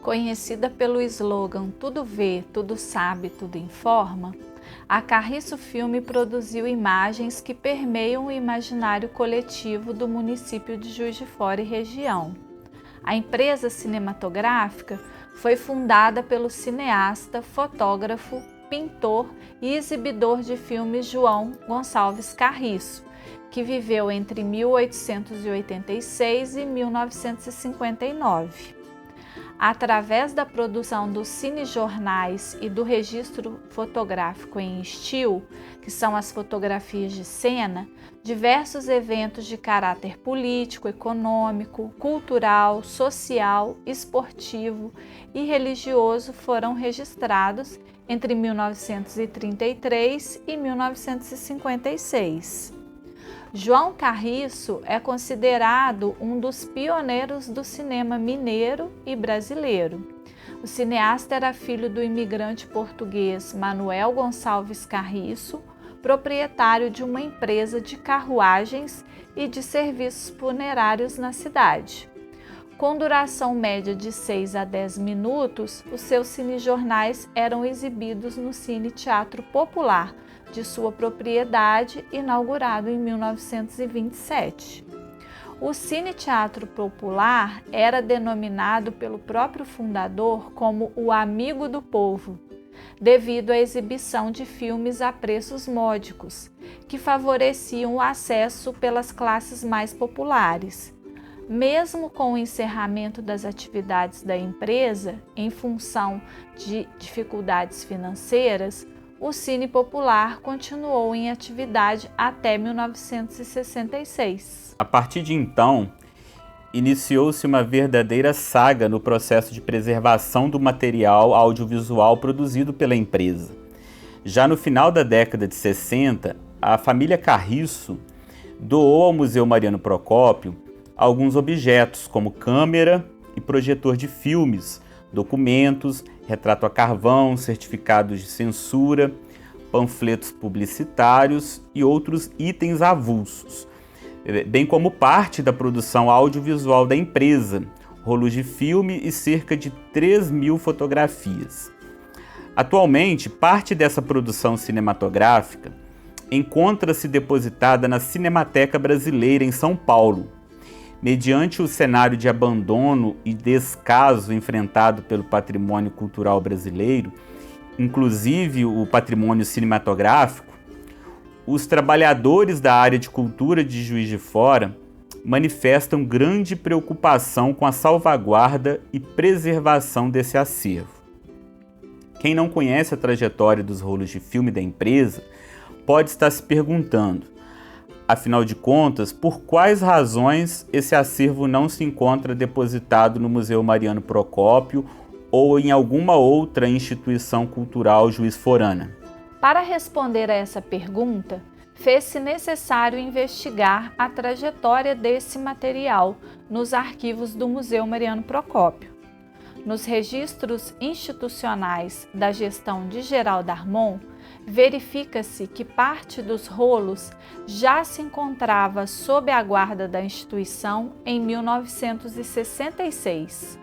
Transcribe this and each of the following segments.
Conhecida pelo slogan Tudo Vê, Tudo Sabe, Tudo Informa, a Carriço Filme produziu imagens que permeiam o imaginário coletivo do município de Juiz de Fora e região. A empresa cinematográfica foi fundada pelo cineasta, fotógrafo, pintor e exibidor de filmes João Gonçalves Carriço, que viveu entre 1886 e 1959. Através da produção dos cinejornais e do registro fotográfico em estilo, que são as fotografias de cena, diversos eventos de caráter político, econômico, cultural, social, esportivo e religioso foram registrados entre 1933 e 1956. João Carriço é considerado um dos pioneiros do cinema mineiro e brasileiro. O cineasta era filho do imigrante português Manuel Gonçalves Carriço, proprietário de uma empresa de carruagens e de serviços funerários na cidade. Com duração média de 6 a 10 minutos, os seus cinejornais eram exibidos no Cine Teatro Popular, de sua propriedade, inaugurado em 1927. O Cine Teatro Popular era denominado pelo próprio fundador como o Amigo do Povo, devido à exibição de filmes a preços módicos, que favoreciam o acesso pelas classes mais populares. Mesmo com o encerramento das atividades da empresa, em função de dificuldades financeiras, o Cine Popular continuou em atividade até 1966. A partir de então, iniciou-se uma verdadeira saga no processo de preservação do material audiovisual produzido pela empresa. Já no final da década de 60, a família Carriço doou ao Museu Mariano Procópio alguns objetos, como câmera e projetor de filmes, documentos, retrato a carvão, certificados de censura, panfletos publicitários e outros itens avulsos, bem como parte da produção audiovisual da empresa, rolos de filme e cerca de 3.000 fotografias. Atualmente, parte dessa produção cinematográfica encontra-se depositada na Cinemateca Brasileira, em São Paulo. Mediante o cenário de abandono e descaso enfrentado pelo patrimônio cultural brasileiro, inclusive o patrimônio cinematográfico, os trabalhadores da área de cultura de Juiz de Fora manifestam grande preocupação com a salvaguarda e preservação desse acervo. Quem não conhece a trajetória dos rolos de filme da empresa pode estar se perguntando: afinal de contas, por quais razões esse acervo não se encontra depositado no Museu Mariano Procópio ou em alguma outra instituição cultural juiz-forana? Para responder a essa pergunta, fez-se necessário investigar a trajetória desse material nos arquivos do Museu Mariano Procópio. Nos registros institucionais da gestão de Geraldo Armon, verifica-se que parte dos rolos já se encontrava sob a guarda da instituição em 1966.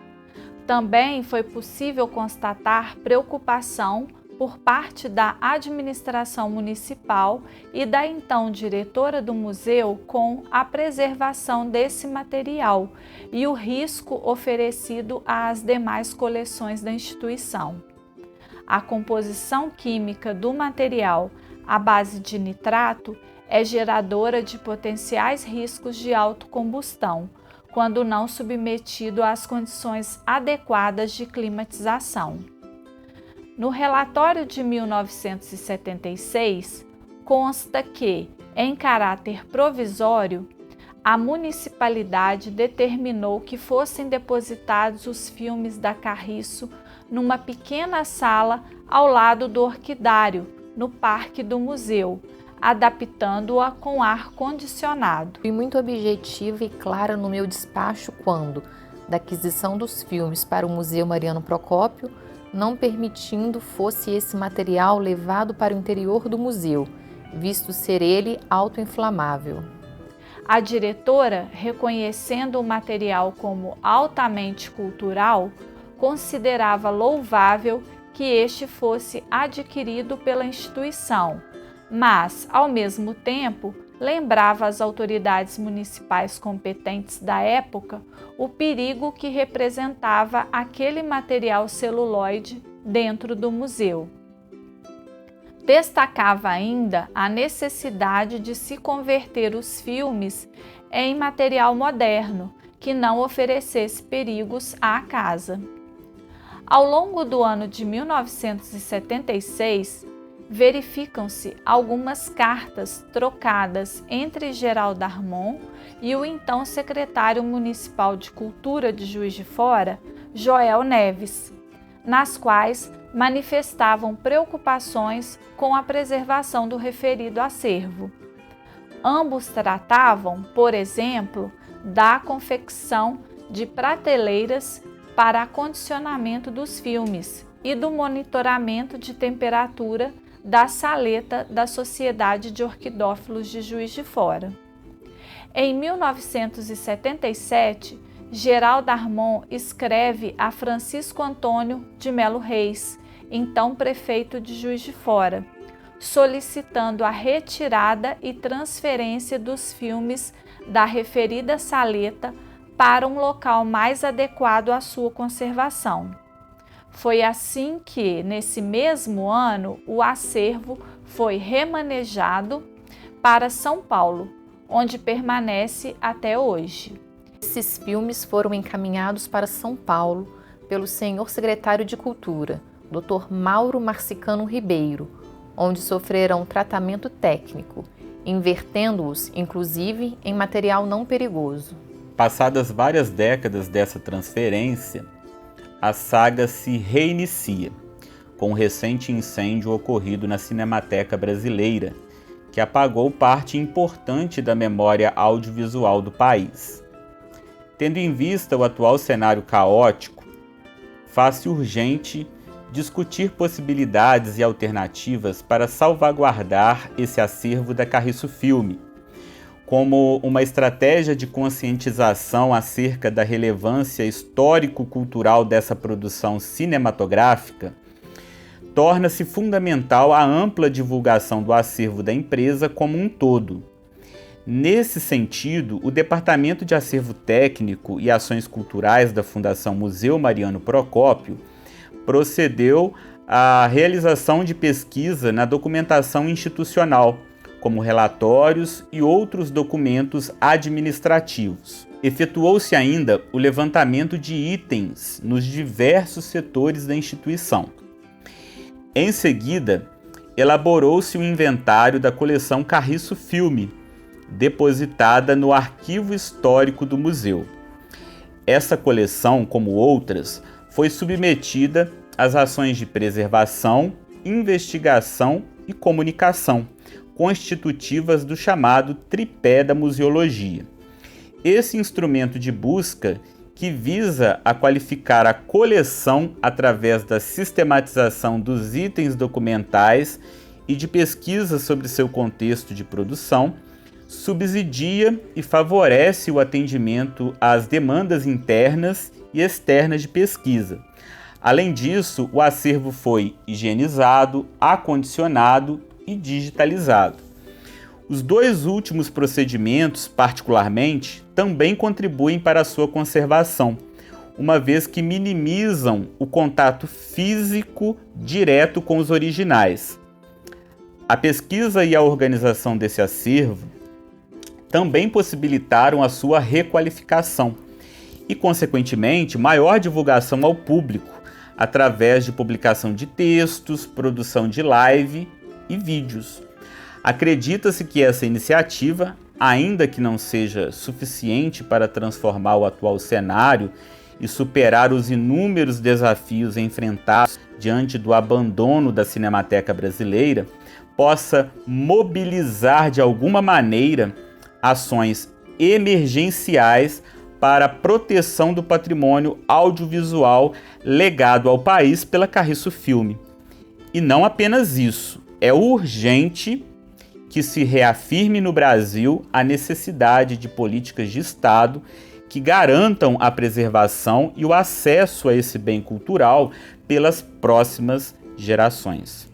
Também foi possível constatar preocupação por parte da administração municipal e da então diretora do museu com a preservação desse material e o risco oferecido às demais coleções da instituição. A composição química do material à base de nitrato é geradora de potenciais riscos de autocombustão, quando não submetido às condições adequadas de climatização. No relatório de 1976, consta que, em caráter provisório, a municipalidade determinou que fossem depositados os filmes da Carriço numa pequena sala ao lado do orquidário, no parque do museu, adaptando-a com ar condicionado. Fui muito objetiva e clara no meu despacho quando, da aquisição dos filmes para o Museu Mariano Procópio, não permitindo fosse esse material levado para o interior do museu, visto ser ele autoinflamável. A diretora, reconhecendo o material como altamente cultural, considerava louvável que este fosse adquirido pela instituição, mas, ao mesmo tempo, lembrava às autoridades municipais competentes da época o perigo que representava aquele material celuloide dentro do museu. Destacava ainda a necessidade de se converter os filmes em material moderno, que não oferecesse perigos à casa. Ao longo do ano de 1976, verificam-se algumas cartas trocadas entre Geraldo Darmon e o então secretário municipal de Cultura de Juiz de Fora, Joel Neves, nas quais manifestavam preocupações com a preservação do referido acervo. Ambos tratavam, por exemplo, da confecção de prateleiras para acondicionamento dos filmes e do monitoramento de temperatura da saleta da Sociedade de Orquidófilos de Juiz de Fora. Em 1977, Geraldo Darmon escreve a Francisco Antônio de Melo Reis, então prefeito de Juiz de Fora, solicitando a retirada e transferência dos filmes da referida saleta para um local mais adequado à sua conservação. Foi assim que, nesse mesmo ano, o acervo foi remanejado para São Paulo, onde permanece até hoje. Esses filmes foram encaminhados para São Paulo pelo senhor secretário de Cultura, Dr. Mauro Marcicano Ribeiro, onde sofreram tratamento técnico, invertendo-os, inclusive, em material não perigoso. Passadas várias décadas dessa transferência, a saga se reinicia, com o recente incêndio ocorrido na Cinemateca Brasileira, que apagou parte importante da memória audiovisual do país. Tendo em vista o atual cenário caótico, faz-se urgente discutir possibilidades e alternativas para salvaguardar esse acervo da Carriço Filme, como uma estratégia de conscientização acerca da relevância histórico-cultural dessa produção cinematográfica. Torna-se fundamental a ampla divulgação do acervo da empresa como um todo. Nesse sentido, o Departamento de Acervo Técnico e Ações Culturais da Fundação Museu Mariano Procópio procedeu à realização de pesquisa na documentação institucional, como relatórios e outros documentos administrativos. Efetuou-se ainda o levantamento de itens nos diversos setores da instituição. Em seguida, elaborou-se o inventário da coleção Carriço Filme, depositada no Arquivo Histórico do Museu. Essa coleção, como outras, foi submetida às ações de preservação, investigação e comunicação, constitutivas do chamado tripé da museologia. Esse instrumento de busca, que visa a qualificar a coleção através da sistematização dos itens documentais e de pesquisa sobre seu contexto de produção, subsidia e favorece o atendimento às demandas internas e externas de pesquisa. Além disso, o acervo foi higienizado, acondicionado e digitalizado. Os dois últimos procedimentos, particularmente, também contribuem para a sua conservação, uma vez que minimizam o contato físico direto com os originais. A pesquisa e a organização desse acervo também possibilitaram a sua requalificação e, consequentemente, maior divulgação ao público, através de publicação de textos, produção de live e vídeos. Acredita-se que essa iniciativa, ainda que não seja suficiente para transformar o atual cenário e superar os inúmeros desafios enfrentados diante do abandono da Cinemateca Brasileira, possa mobilizar de alguma maneira ações emergenciais para a proteção do patrimônio audiovisual legado ao país pela Carriço Filme. E não apenas isso, é urgente que se reafirme no Brasil a necessidade de políticas de Estado que garantam a preservação e o acesso a esse bem cultural pelas próximas gerações.